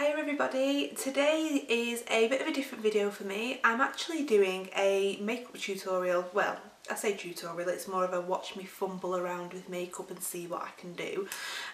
Hi everybody, today is a bit of a different video for me. I'm actually doing a makeup tutorial. Well, I say tutorial, it's more of a watch me fumble around with makeup and see what I can do.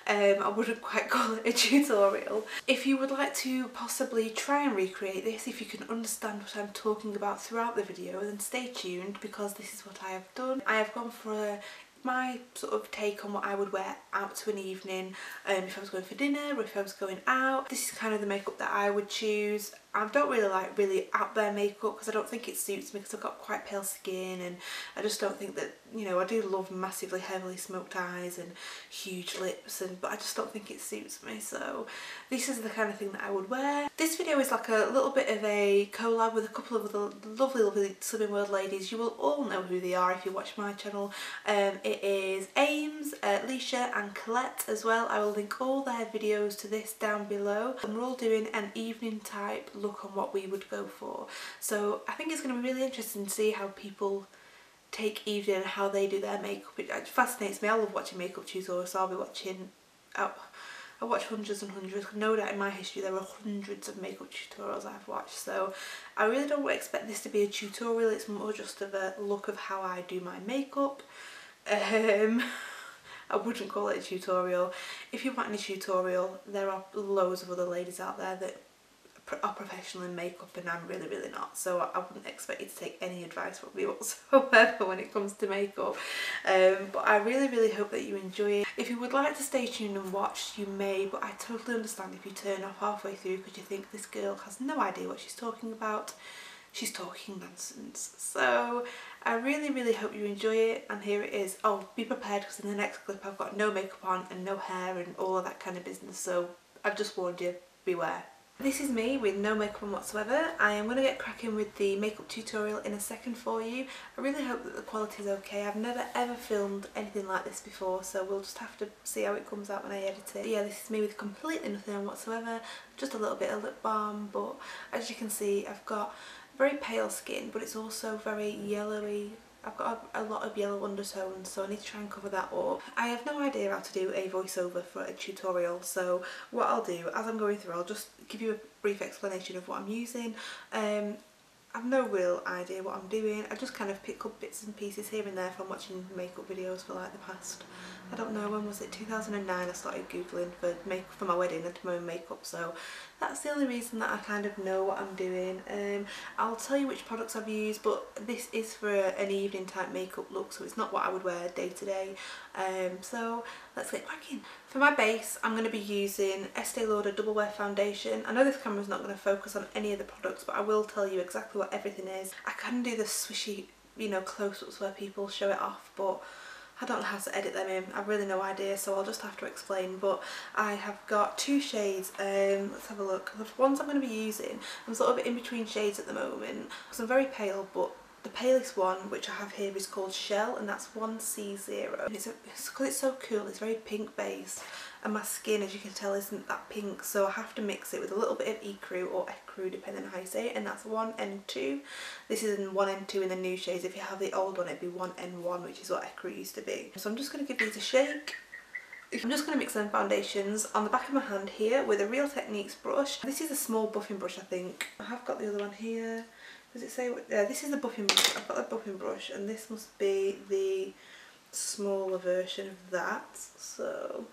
I wouldn't quite call it a tutorial. If you would like to possibly try and recreate this, if you can understand what I'm talking about throughout the video, then stay tuned because this is what I have done. I have gone for my sort of take on what I would wear out to an evening, if I was going for dinner or if I was going out. This is kind of the makeup that I would choose. I don't really like really out there makeup because I don't think it suits me because I've got quite pale skin, and I just don't think that, you know, I do love massively heavily smoked eyes and huge lips, but I just don't think it suits me. So this is the kind of thing that I would wear. This video is like a little bit of a collab with a couple of the lovely Slimming World ladies. You will all know who they are if you watch my channel. It is Ames, Leisha and Colette as well. I will link all their videos to this down below, and we're all doing an evening type look on what we would go for. So I think it's going to be really interesting to see how people take evening and how they do their makeup. It fascinates me. I love watching makeup tutorials, so I'll be watching, I watch hundreds and hundreds. No doubt in my history there are hundreds of makeup tutorials I've watched, so I really don't expect this to be a tutorial. It's more just of a look of how I do my makeup. I wouldn't call it a tutorial. If you want a tutorial, there are loads of other ladies out there that are professional in makeup, and I'm really not, so I wouldn't expect you to take any advice from me whatsoever when it comes to makeup. But I really hope that you enjoy it. If you would like to stay tuned and watch, you may, but I totally understand if you turn off halfway through because you think this girl has no idea what she's talking about. She's talking nonsense. So I really hope you enjoy it, and here it is. Oh, be prepared because in the next clip I've got no makeup on and no hair and all of that kind of business, so I've just warned you, beware. This is me with no makeup on whatsoever. I am going to get cracking with the makeup tutorial in a second for you. I really hope that the quality is okay. I've never ever filmed anything like this before, so we'll just have to see how it comes out when I edit it. But yeah, this is me with completely nothing on whatsoever, just a little bit of lip balm, but as you can see I've got very pale skin, but it's also very yellowy. I've got a lot of yellow undertones, so I need to try and cover that up. I have no idea how to do a voiceover for a tutorial, so what I'll do as I'm going through, I'll just give you a brief explanation of what I'm using. I've no real idea what I'm doing. I just kind of pick up bits and pieces here and there from watching makeup videos for like the past, I don't know, when was it, 2009 I started googling for makeup for my wedding and my own makeup, so that's the only reason that I kind of know what I'm doing. I'll tell you which products I've used, but this is for an evening type makeup look, so it's not what I would wear day to day. So let's get cracking. For my base I'm going to be using Estee Lauder Double Wear Foundation. I know this camera's not going to focus on any of the products, but I will tell you exactly what everything is. I can do the swishy, you know, close-ups where people show it off, but I don't know how to edit them in. I've really no idea, so I'll just have to explain. But I have got two shades. Let's have a look. The ones I'm going to be using, I'm sort of in between shades at the moment because I'm very pale, but the palest one which I have here is called Shell, and that's 1C0. And it's because it's so cool, it's very pink based, and my skin, as you can tell, isn't that pink, so I have to mix it with a little bit of Ecru or Ecru depending on how you say it, and that's 1N2. This is in 1N2 in the new shades. If you have the old one it'd be 1N1, which is what Ecru used to be. So I'm just going to give these a shake. I'm just going to mix some foundations on the back of my hand here with a Real Techniques brush. This is a small buffing brush, I think. I have got the other one here. Does it say what? Yeah, this is the buffing brush. I've got the buffing brush, and this must be the smaller version of that. So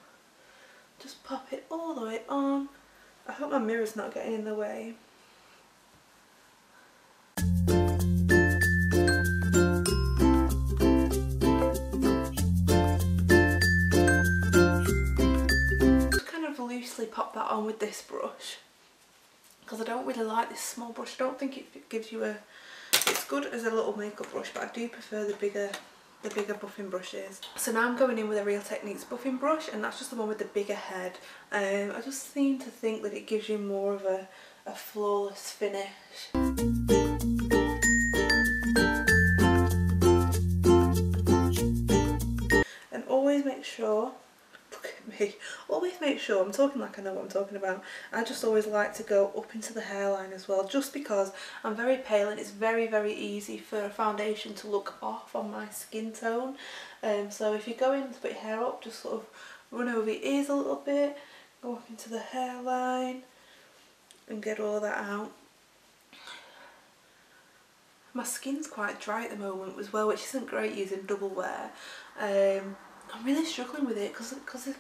just pop it all the way on. I hope my mirror's not getting in the way. Just kind of loosely pop that on with this brush, because I don't really like this small brush. I don't think it gives you a, it's good as a little makeup brush, but I do prefer the bigger buffing brushes. So now I'm going in with a Real Techniques buffing brush, and that's just the one with the bigger head. I just seem to think that it gives you more of a flawless finish. And always make sure, me. Always make sure, I'm talking like I know what I'm talking about, I just always like to go up into the hairline as well, just because I'm very pale and it's very easy for a foundation to look off on my skin tone. So if you go in to put your hair up, just sort of run over your ears a little bit, go up into the hairline, get all of that out. My skin's quite dry at the moment as well, which isn't great using double wear. I'm really struggling with it because the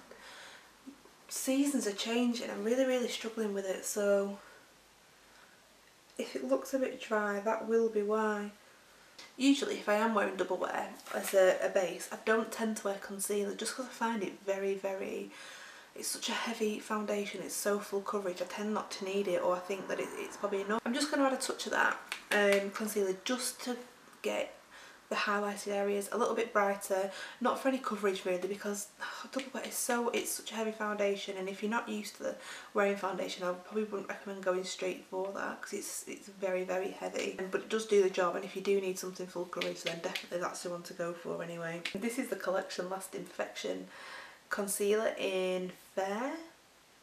seasons are changing. I'm really struggling with it, so if it looks a bit dry, that will be why. Usually if I am wearing double wear as a base, I don't tend to wear concealer just because I find it very, it's such a heavy foundation, it's so full coverage, I tend not to need it, or I think that it's probably enough. I'm just going to add a touch of that concealer just to get the highlighted areas a little bit brighter, not for any coverage really, because double wear is it's such a heavy foundation, and if you're not used to wearing foundation, I probably wouldn't recommend going straight for that because it's very heavy, but it does do the job. And if you do need something full coverage, then definitely that's the one to go for anyway. This is the Collection Lasting Perfection concealer in Fair.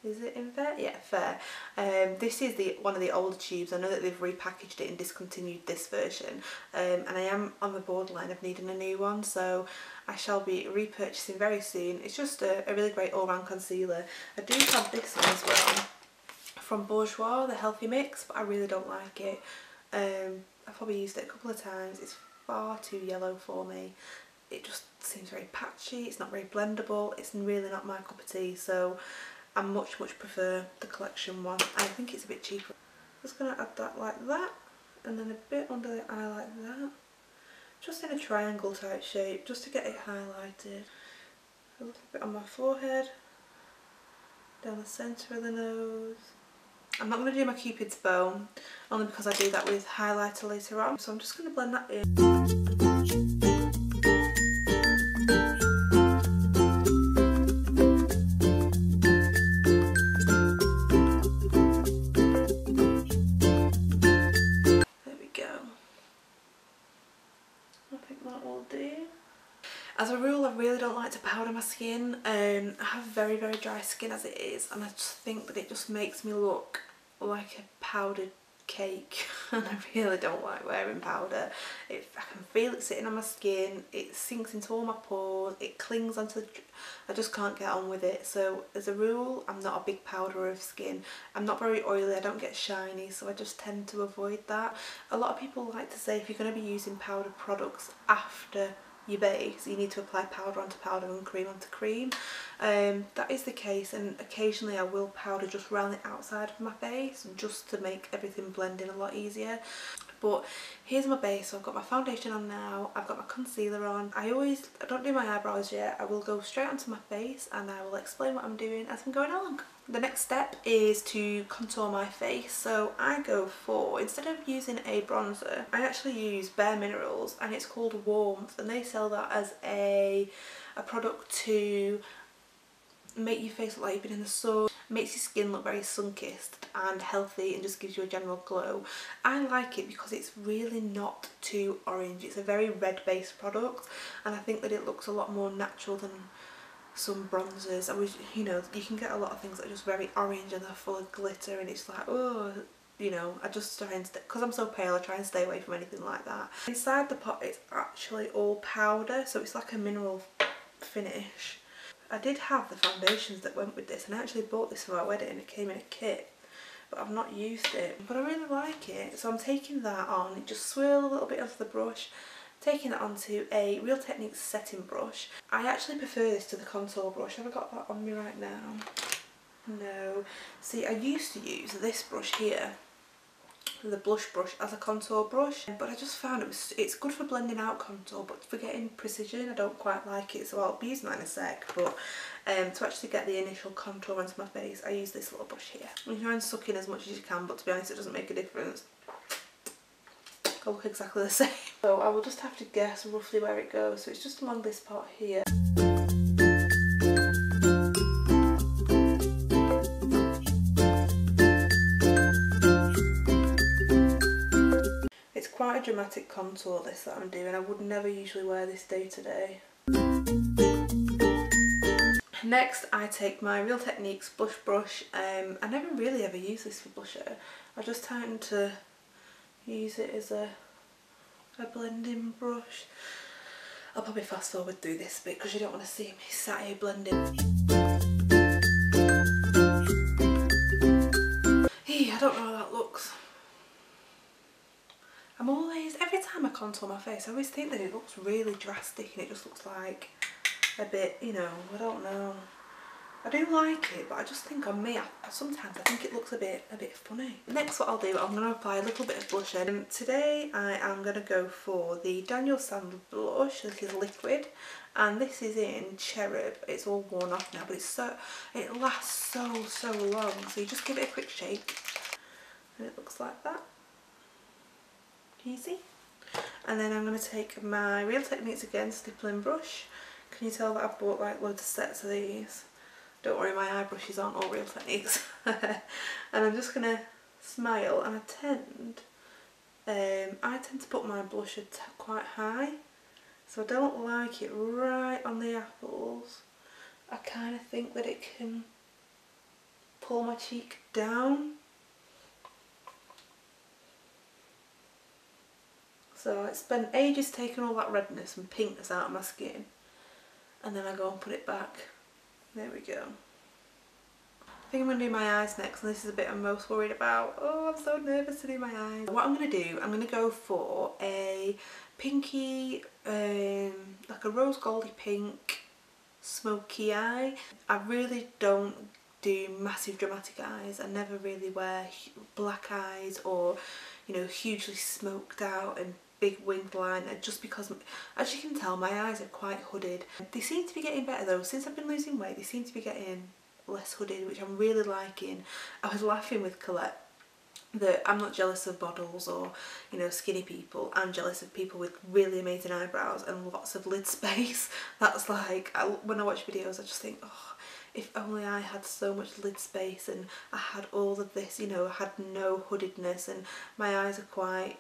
Is it in Fair? Yeah, Fair. This is one of the older tubes. I know that they've repackaged it and discontinued this version, and I am on the borderline of needing a new one, so I shall be repurchasing very soon. It's just a really great all-round concealer. I do have this one as well from Bourjois, the Healthy Mix, but I really don't like it. I've probably used it a couple of times. It's far too yellow for me. It just seems very patchy, it's not very blendable, it's really not my cup of tea, so I much prefer the Collection one. I think it's a bit cheaper. Just going to add that like that, and then a bit under the eye like that, just in a triangle type shape, just to get it highlighted. A little bit on my forehead, down the centre of the nose. I'm not going to do my Cupid's bow, only because I do that with highlighter later on, so I'm just going to blend that in. As a rule, I really don't like to powder my skin. I have very dry skin as it is, and I just think that it just makes me look like a powdered cake, and I really don't like wearing powder. I can feel it sitting on my skin, it sinks into all my pores, it clings onto I just can't get on with it. So as a rule, I'm not a big powderer of skin. I'm not very oily, I don't get shiny, so I just tend to avoid that. A lot of people like to say if you're going to be using powder products after your base, you need to apply powder onto powder and cream onto cream. That is the case, and occasionally I will powder just around the outside of my face just to make everything blend in a lot easier. But here's my base. So I've got my foundation on now, I've got my concealer on. I don't do my eyebrows yet. I will go straight onto my face and I will explain what I'm doing as I'm going along. The next step is to contour my face. So I go for, instead of using a bronzer, I actually use Bare Minerals, and it's called Warmth, and they sell that as a product to make your face look like you've been in the sun, makes your skin look very sun-kissed and healthy, and just gives you a general glow. I like it because it's really not too orange. It's a very red based product, and I think that it looks a lot more natural than some bronzers. You know, you can get a lot of things that are just very orange and they're full of glitter, and it's like, oh, you know, I just try and because I'm so pale, I try and stay away from anything like that. Inside the pot it's actually all powder, so it's like a mineral finish. I did have the foundations that went with this, and I actually bought this for our wedding, and it came in a kit, but I've not used it, but I really like it. So I'm taking that on, just swirl a little bit onto the brush, taking it onto a Real Techniques setting brush. I actually prefer this to the contour brush. Have I got that on me right now? No. See, I used to use this brush here, the blush brush, as a contour brush, but I just found it's good for blending out contour, but for getting precision I don't quite like it, so I'll be using that in a sec. But to actually get the initial contour onto my face, I use this little brush here. You try and suck in as much as you can, but to be honest it doesn't make a difference. I look exactly the same. So I will just have to guess roughly where it goes. So it's just along this part here. It's quite a dramatic contour this that I'm doing. I would never usually wear this day to day. Next I take my Real Techniques blush brush. I never really ever use this for blusher. I just tend to use it as a blending brush. I'll probably fast forward through this bit because you don't want to see me sat here blending. I don't know every time I contour my face, I always think that it looks really drastic and it just looks like a bit, you know, I don't know. I do like it, but I just think on me, sometimes I think it looks a bit funny. Next, what I'll do, I'm going to apply a little bit of blush in. Today I am going to go for the Daniel Sandler blush. This is liquid, and this is in Cherub. It's all worn off now, but it lasts so long. So you just give it a quick shake, and it looks like that. Can you see? And then I'm going to take my Real Techniques again stippling brush. Can you tell that I've bought like loads of sets of these? Don't worry, my eye brushes aren't all Real Techniques. And I'm just going to smile, and I tend to put my blusher quite high, so I don't like it right on the apples. I kind of think that it can pull my cheek down. So I spent ages taking all that redness and pinkness out of my skin, and then I go and put it back. There we go. I think I'm going to do my eyes next, and this is a bit I'm most worried about. Oh, I'm so nervous to do my eyes. What I'm going to do, I'm going to go for a pinky, like a rose goldy pink smoky eye. I really don't do massive dramatic eyes. I never really wear black eyes or, you know, hugely smoked out and big winged liner, just because, as you can tell, my eyes are quite hooded. They seem to be getting better though. Since I've been losing weight, they seem to be getting less hooded, which I'm really liking. I was laughing with Colette that I'm not jealous of models or, you know, skinny people. I'm jealous of people with really amazing eyebrows and lots of lid space. That's like, when I watch videos, I just think, oh, if only I had so much lid space and I had all of this, you know, I had no hoodedness, and my eyes are quite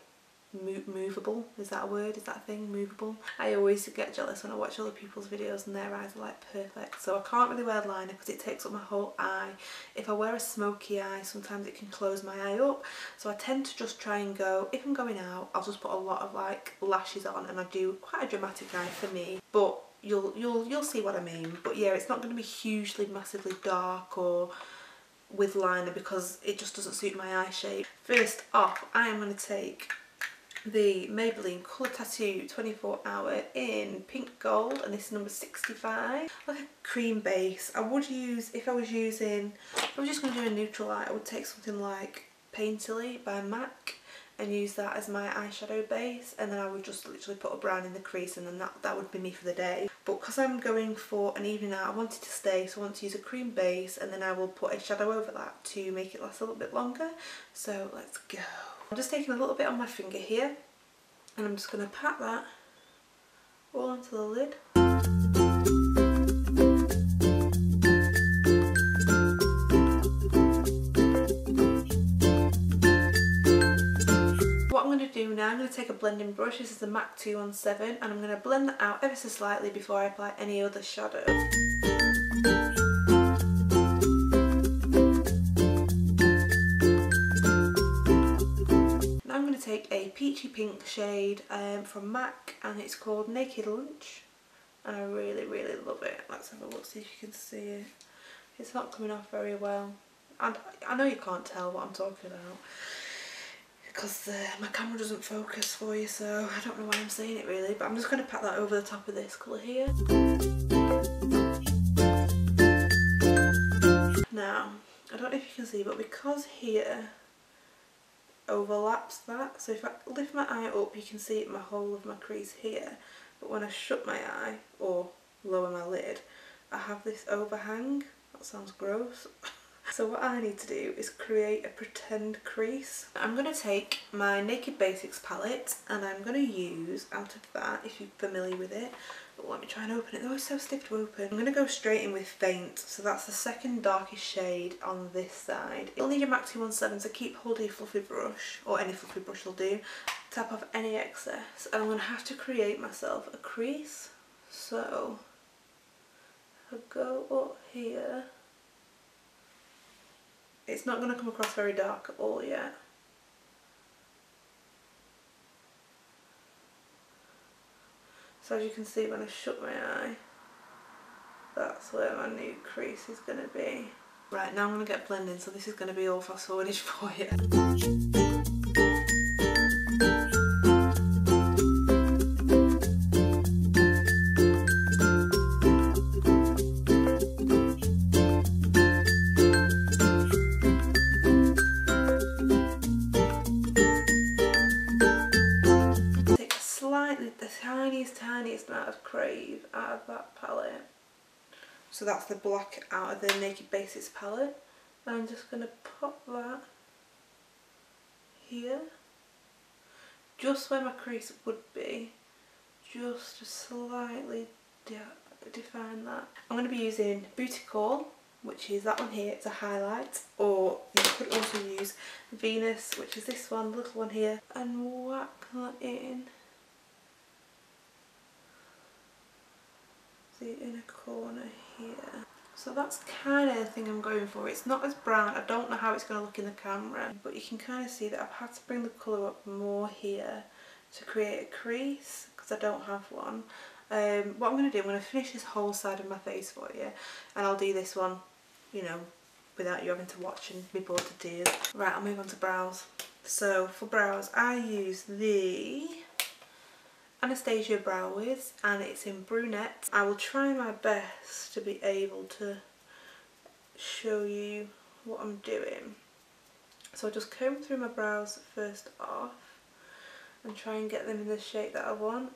movable. Is that a word? Is that a thing? Movable? I always get jealous when I watch other people's videos and their eyes are like perfect. So I can't really wear liner because it takes up my whole eye. If I wear a smoky eye, sometimes it can close my eye up. So I tend to just try and go, if I'm going out, I'll just put a lot of like lashes on, and I do quite a dramatic eye for me. But you'll see what I mean. But yeah, it's not going to be hugely massively dark or with liner because it just doesn't suit my eye shape. First off, I am going to take the Maybelline Colour Tattoo 24 Hour in pink gold, and this is number 65. Like a cream base. I would use, if I was just going to do a neutral eye, I would take something like Painterly by MAC and use that as my eyeshadow base, and then I would just literally put a brown in the crease, and then that would be me for the day. But because I'm going for an evening out, I wanted to stay, so I want to use a cream base, and then I will put a shadow over that to make it last a little bit longer. So let's go. I'm just taking a little bit on my finger here, and I'm just going to pat that all onto the lid. What I'm going to do now, I'm going to take a blending brush. This is the MAC 217, and I'm going to blend that out ever so slightly before I apply any other shadow. Take a peachy pink shade from MAC, and it's called Naked Lunch, and I really love it. Let's have a look, see if you can see it. It's not coming off very well, and I know you can't tell what I'm talking about because my camera doesn't focus for you, so I don't know why I'm saying it really, but I'm just going to pat that over the top of this colour here. Now, I don't know if you can see, but because here overlaps that, so if I lift my eye up, you can see it, my whole of my crease here, but when I shut my eye or lower my lid, I have this overhang. That sounds gross. So what I need to do is create a pretend crease. I'm going to take my Naked Basics palette, and I'm going to use, out of that, if you're familiar with it, but let me try and open it. Oh, it's so stiff to open. I'm going to go straight in with Faint, so that's the second darkest shade on this side. You'll need your MAC 217, so keep hold of your fluffy brush, or any fluffy brush will do. Tap off any excess, and I'm going to have to create myself a crease. So I'll go up here. It's not going to come across very dark at all yet. So as you can see, when I shut my eye, that's where my new crease is going to be. Right, now I'm going to get blending, so this is going to be all fast forwarded for you. tiniest amount of Crave out of that palette. So that's the black out of the Naked Basics palette. And I'm just going to pop that here, just where my crease would be, just to slightly define that. I'm going to be using Booty Call, which is that one here, it's a highlight, or you could also use Venus, which is this one, the little one here, and whack that in the inner corner here. So that's kind of the thing I'm going for. It's not as brown, I don't know how it's going to look in the camera, but you can kind of see that I've had to bring the colour up more here to create a crease, because I don't have one. What I'm going to do, I'm going to finish this whole side of my face for you, and I'll do this one, you know, without you having to watch and be bored to tears. Right, I'll move on to brows. So for brows, I use the Anastasia Brow Wiz, and it's in brunette. I will try my best to be able to show you what I'm doing. So I just comb through my brows first off and try and get them in the shape that I want.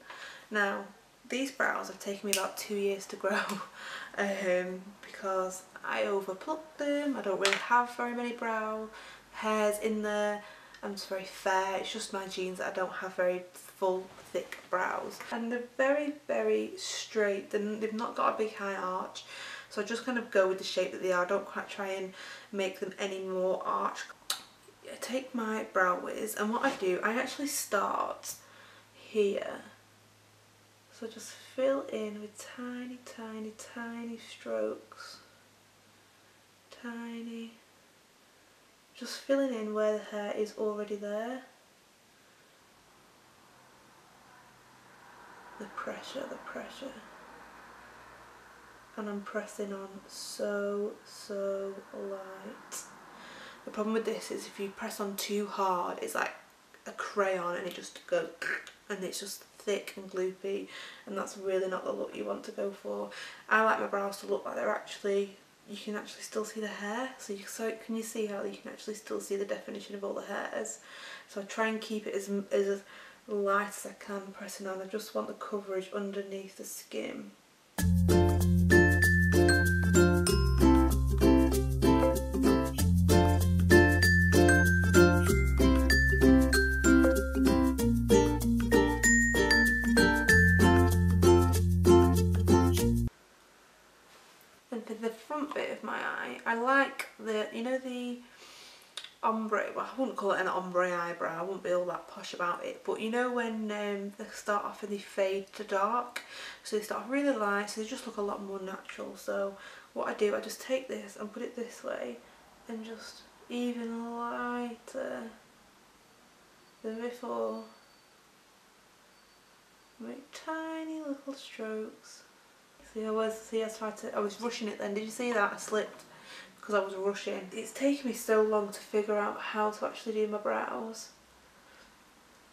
Now, these brows have taken me about 2 years to grow because I over plucked them. I don't really have very many brow hairs in there. I'm just very fair. It's just my genes that I don't have very full, thick brows. And they're very, very straight. They've not got a big high arch. So I just kind of go with the shape that they are. I don't quite try and make them any more arched. I take my Brow Wiz, and what I do, I actually start here. So just fill in with tiny, tiny, tiny strokes. Tiny. Just filling in where the hair is already there. The pressure, the pressure. And I'm pressing on so, so light. The problem with this is if you press on too hard, it's like a crayon and it just goes, and it's just thick and gloopy, and that's really not the look you want to go for. I like my brows to look like they're actually, you can actually still see the hair, so can you see how you can actually still see the definition of all the hairs? So I try and keep it as light as I can pressing on. I just want the coverage underneath the skin. I like the, you know, the ombre, well I wouldn't call it an ombre eyebrow, I wouldn't be all that posh about it, but you know when they start off and they fade to dark, so they start really light, so they just look a lot more natural. So what I do, I just take this and put it this way and just even lighter than before, make tiny little strokes. See, I was rushing it then, did you see that? I slipped because I was rushing. It's taken me so long to figure out how to actually do my brows.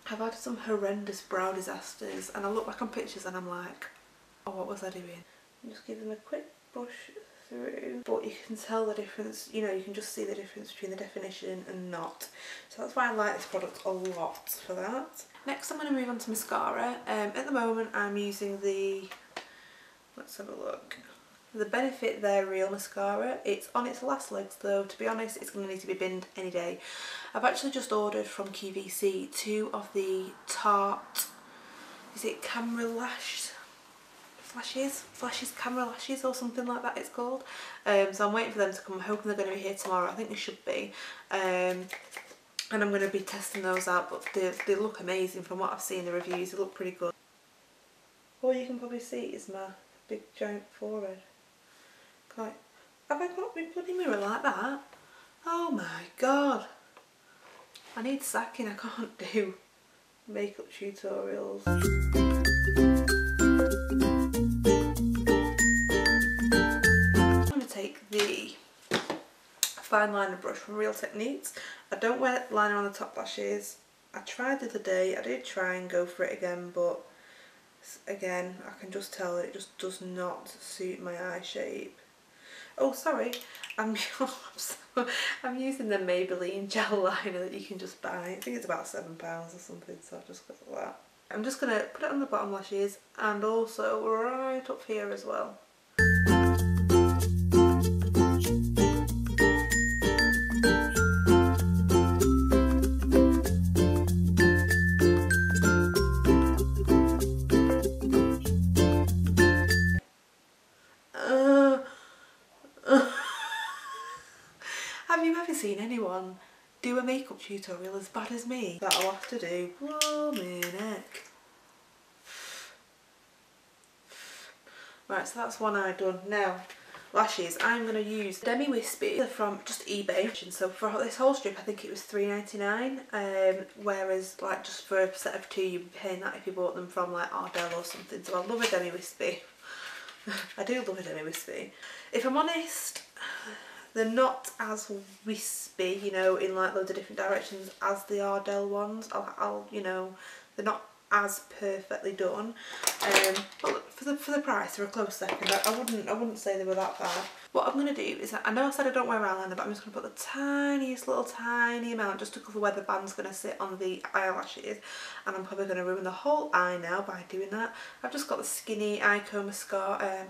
I've had some horrendous brow disasters, and I look back on pictures and I'm like, oh, what was I doing? Just give them a quick brush through, but you can tell the difference, you know, you can just see the difference between the definition and not. So that's why I like this product a lot for that. Next I'm going to move on to mascara. At the moment I'm using the, let's have a look, the Benefit They're Real mascara. It's on its last legs though, to be honest. It's going to need to be binned any day. I've actually just ordered from QVC 2 of the Tarte, is it Camera Lash Flashes Camera Lashes or something like that it's called. So I'm waiting for them to come. I'm hoping they're going to be here tomorrow. I think they should be. And I'm going to be testing those out, but they look amazing from what I've seen in the reviews. They look pretty good. All you can probably see is my big giant forehead. Have I got my bloody mirror like that? Oh my god. I need sacking, I can't do makeup tutorials. I'm going to take the fine liner brush from Real Techniques. I don't wear liner on the top lashes. I tried the other day, I did try and go for it again, but again, I can just tell that it just does not suit my eye shape. Oh, sorry, I'm using the Maybelline gel liner that you can just buy. I think it's about £7 or something, so I've just got that. I'm just going to put it on the bottom lashes and also right up here as well. Have you ever seen anyone do a makeup tutorial as bad as me? That I'll have to do. Blooming heck. Right, so that's one eye done. Now, lashes, I'm going to use Demi Wispy from just eBay. So for this whole strip, I think it was $3.99. Whereas, like, just for a set of 2, you'd be paying that if you bought them from, like, Ardell or something. So I love a Demi Wispy. I do love a Demi Wispy. If I'm honest, they're not as wispy, you know, in like loads of different directions as the Ardell ones. I'll you know, they're not as perfectly done. But for the price, they're a close second. I wouldn't say they were that bad. What I'm gonna do is, I know I said I don't wear eyeliner, but I'm just gonna put the tiniest little tiny amount just to cover where the band's gonna sit on the eyelashes, and I'm probably gonna ruin the whole eye now by doing that. I've just got the Skinny Ico Mascara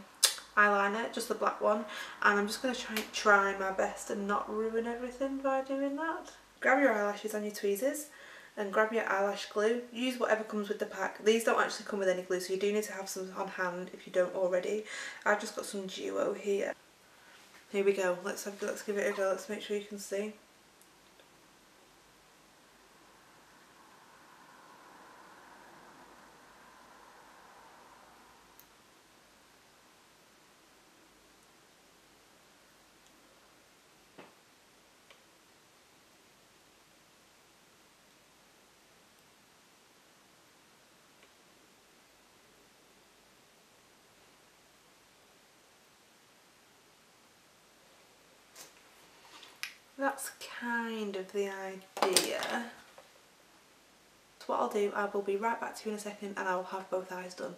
eyeliner, just the black one, and I'm just going to try my best and not ruin everything by doing that. Grab your eyelashes on your tweezers and grab your eyelash glue. Use whatever comes with the pack. These don't actually come with any glue, so you do need to have some on hand if you don't already. I've just got some duo here. Here we go. Let's give it a go. Let's make sure you can see. That's kind of the idea. So what I'll do, I will be right back to you in a second and I will have both eyes done.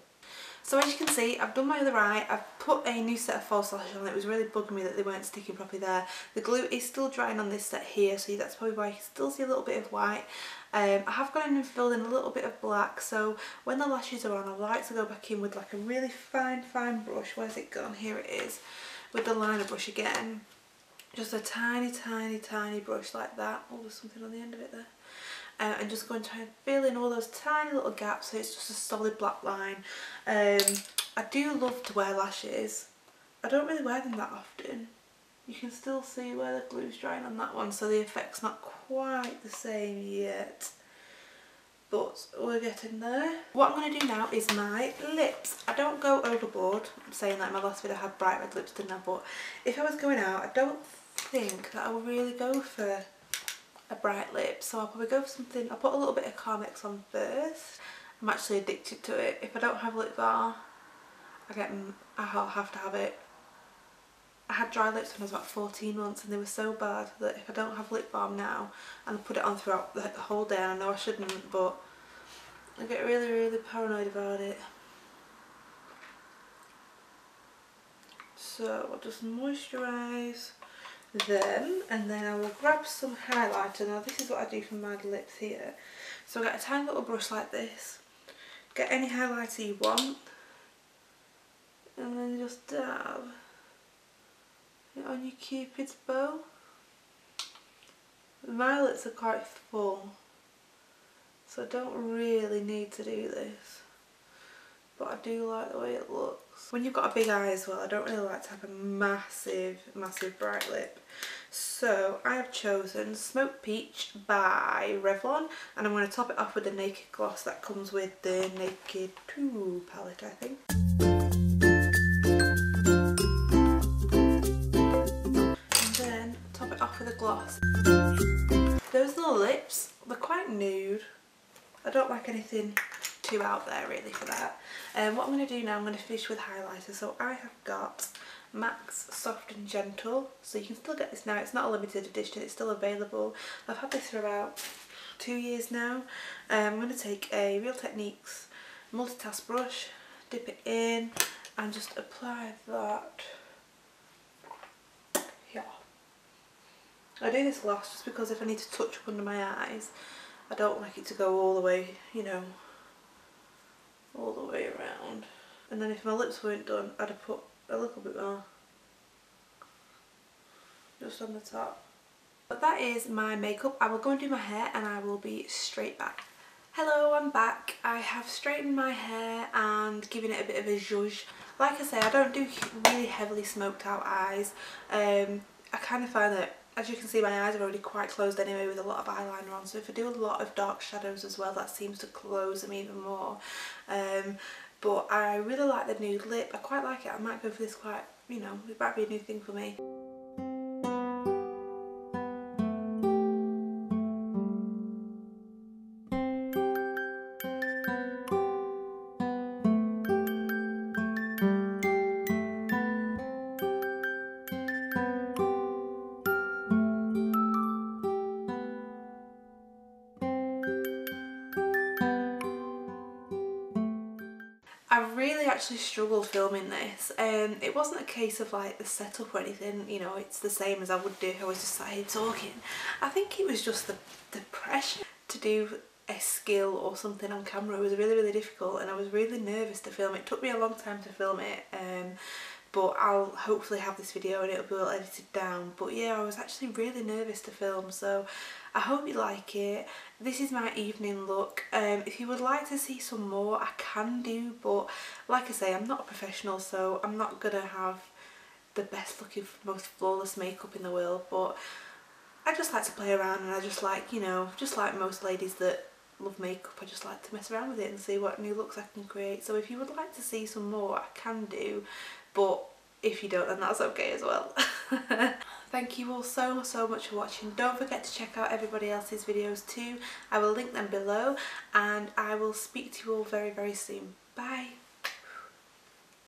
So as you can see, I've done my other eye. I've put a new set of false lashes on. It was really bugging me that they weren't sticking properly there. The glue is still drying on this set here, so that's probably why you can still see a little bit of white. I have gone in and filled in a little bit of black, so when the lashes are on, I like to go back in with like a really fine brush. Where's it gone? Here it is. With the liner brush again. Just a tiny brush like that. Oh, there's something on the end of it there. And just going to try and fill in all those tiny little gaps so it's just a solid black line. I do love to wear lashes. I don't really wear them that often. You can still see where the glue's drying on that one, so the effect's not quite the same yet. But we're getting there. What I'm going to do now is my lips. I don't go overboard. I'm saying that in my last video I had bright red lips, didn't I? But if I was going out, I don't think that I will really go for a bright lip, so I'll probably go for something. I'll put a little bit of Carmex on first. I'm actually addicted to it. If I don't have lip balm, I'll have to have it. I had dry lips when I was about 14 months and they were so bad that if I don't have lip balm now and I put it on throughout the whole day, and I know I shouldn't, but I get really paranoid about it. So I'll just moisturise and then I will grab some highlighter. Now this is what I do for my lips here. So I get a tiny little brush like this, get any highlighter you want, and then just dab it on your Cupid's bow. My lips are quite full, so I don't really need to do this, but I do like the way it looks. When you've got a big eye as well, I don't really like to have a massive bright lip. So I have chosen Smoked Peach by Revlon, and I'm going to top it off with the Naked Gloss that comes with the Naked 2 palette, I think. And then top it off with a gloss. Those little lips, they're quite nude. I don't like anything too out there really for that. What I'm going to do now, I'm going to finish with highlighter. So I have got MAC's Soft and Gentle, so you can still get this now. It's not a limited edition, it's still available. I've had this for about 2 years now. I'm going to take a Real Techniques multitask brush, dip it in and just apply that here. I do this last just because if I need to touch up under my eyes, I don't like it to go all the way, you know, all the way around. And then if my lips weren't done, I'd have put a little bit more just on the top. But that is my makeup. I will go and do my hair and I will be straight back. Hello, I'm back. I have straightened my hair and given it a bit of a zhuzh. Like I say, I don't do really heavily smoked out eyes. I kind of find that, as you can see, my eyes are already quite closed anyway with a lot of eyeliner on, so if I do a lot of dark shadows as well, that seems to close them even more. But I really like the nude lip. I quite like it. I might go for this quite, you know, it might be a new thing for me. I really actually struggled filming this. It wasn't a case of like the setup or anything, you know, it's the same as I would do if I was just sat here talking. I think it was just the pressure to do a skill or something on camera was really, really difficult, and I was really nervous to film it. It took me a long time to film it, but I'll hopefully have this video and it'll be all edited down. But yeah, I was actually really nervous to film, so I hope you like it. This is my evening look. If you would like to see some more, I can do, but like I say, I'm not a professional, so I'm not gonna have the best looking, most flawless makeup in the world, but I just like to play around, and I just like, you know, just like most ladies that love makeup, I just like to mess around with it and see what new looks I can create. So if you would like to see some more, I can do, but if you don't, then that's okay as well. Thank you all so much for watching. Don't forget to check out everybody else's videos too. I will link them below, and I will speak to you all very, very soon. Bye.